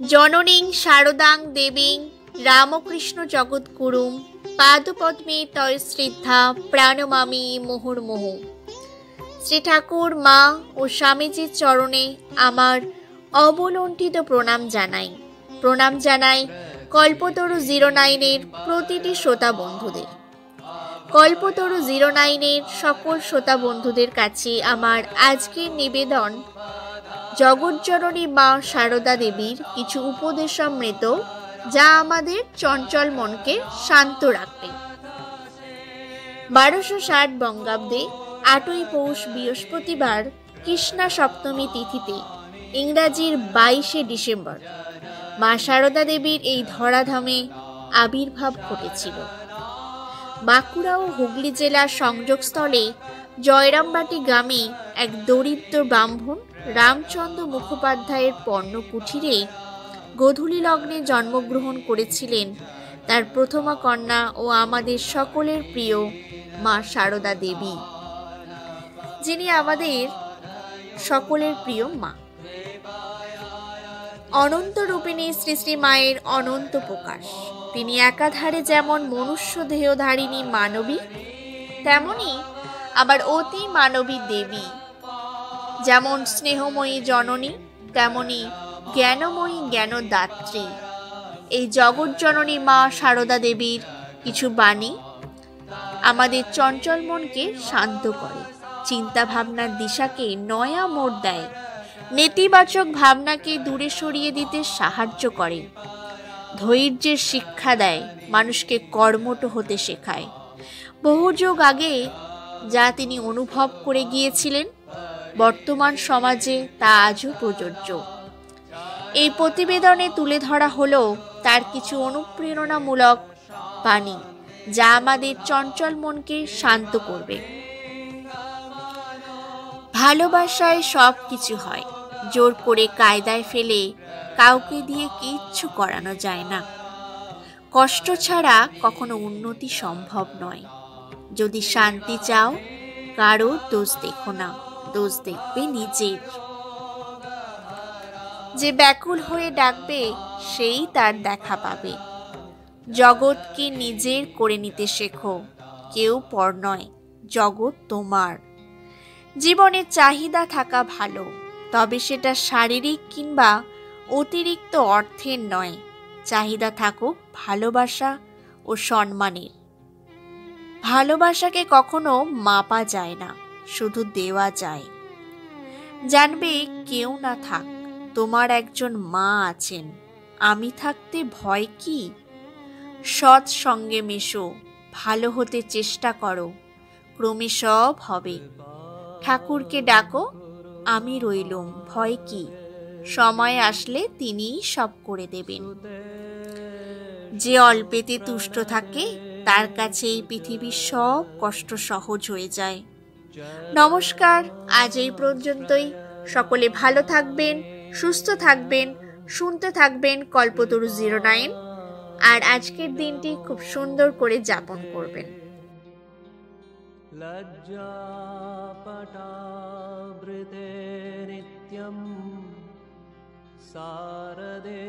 জননীং শারদাং দেবীং রামকৃষ্ণ জগৎগুরুং পাদপদ্মে তয় শ্রদ্ধা প্রাণমামি মুহুর্মুহু। শ্রী ঠাকুর, মা ও স্বামীজির চরণে আমার অবলুণ্ঠিত প্রণাম জানাই। প্রণাম জানাই কল্পতরু 09-এর প্রতিটি শ্রোতা বন্ধুদের। কল্পতরু 09-এর সকল শ্রোতা বন্ধুদের কাছে আমার আজকের নিবেদন জগৎজননী মা শারদা দেবীর কিছু উপদেশামৃত, যা আমাদের চঞ্চল মনকে শান্ত রাখবে। 1260 বঙ্গাব্দে 8ই পৌষ বৃহস্পতিবার কৃষ্ণা সপ্তমী তিথিতে ইংরাজির 22শে ডিসেম্বর মা শারদা দেবীর এই ধরাধামে আবির্ভাব ঘটেছিল। বাঁকুড়া ও হুগলি জেলার সংযোগস্থলে জয়রামবাটি গ্রামে এক দরিদ্র ব্রাহ্মণ রামচন্দ্র মুখোপাধ্যায়ের পর্ণকুঠিরে গোধূলি লগ্নে জন্মগ্রহণ করেছিলেন তার প্রথমা কন্যা ও আমাদের সকলের প্রিয় মা শারদা দেবী, যিনি আমাদের সকলের প্রিয় মা। অনন্ত রূপিণী শ্রী শ্রী মায়ের অনন্ত প্রকাশ। তিনি একাধারে যেমন মনুষ্য দেহধারিণী মানবী, তেমনি আবার অতি মানবী দেবী। যেমন স্নেহময়ী জননী, তেমনি জ্ঞানময়ী জ্ঞানদাত্রী। এই জগৎজননী মা শারদা দেবীর কিছু বাণী আমাদের চঞ্চল মনকে শান্ত করে, চিন্তা ভাবনার দিশাকে নয়া মোড় দেয়, নেতিবাচক ভাবনাকে দূরে সরিয়ে দিতে সাহায্য করে, ধৈর্যের শিক্ষা দেয়, মানুষকে কর্মঠ হতে শেখায়। বহু যুগ আগে যা তিনি অনুভব করে গিয়েছিলেন, বর্তমান সমাজে তা আজও প্রযোজ্য। এই প্রতিবেদনে তুলে ধরা হলো তার কিছু অনুপ্রেরণামূলক বাণী, যা আমাদের চঞ্চল মনকে শান্ত করবে। ভালোবাসায় সব কিছু হয়, জোর করে কায়দায় ফেলে কাউকে দিয়ে কিচ্ছু করানো যায় না। কষ্ট ছাড়া কখনো উন্নতি সম্ভব নয়। যদি শান্তি চাও, কারোর দোষ দেখো না, দোষ দেখবে নিজের। যে ব্যাকুল হয়ে ডাকবে, সেই তার দেখা পাবে। জগৎকে নিজের করে নিতে শেখো, কেউ পর নয়, জগৎ তোমার। জীবনে চাহিদা থাকা ভালো, তবে সেটা শারীরিক কিংবা অতিরিক্ত অর্থের নয়। চাহিদা থাকুক ভালোবাসা ও সম্মানের। ভালোবাসাকে কখনো মাপা যায় না, শুধু দেওয়া যায়। জানবে কেউ না থাক, তোমার একজন মা আছেন। আমি থাকতে ভয় কি? সৎ সঙ্গে মেশো, ভালো হতে চেষ্টা করো, ক্রমে সব হবে। ঠাকুরকে ডাকো, আমি রইলুম, ভয় কি? সময় আসলে তিনিই সব করে দেবেন। যে অল্পেতে তুষ্ট থাকে, তার কাছে এই পৃথিবীর সব কষ্ট সহজ হয়ে যায়। নমস্কার, আজ এই পর্যন্তই। সকলে ভালো থাকবেন, সুস্থ থাকবেন, শুনতে থাকবেন কল্পতরু 09। আর আজকের দিনটি খুব সুন্দর করে যাপন করবেন। লজ্জাপটাবৃতে নিত্যম শারদে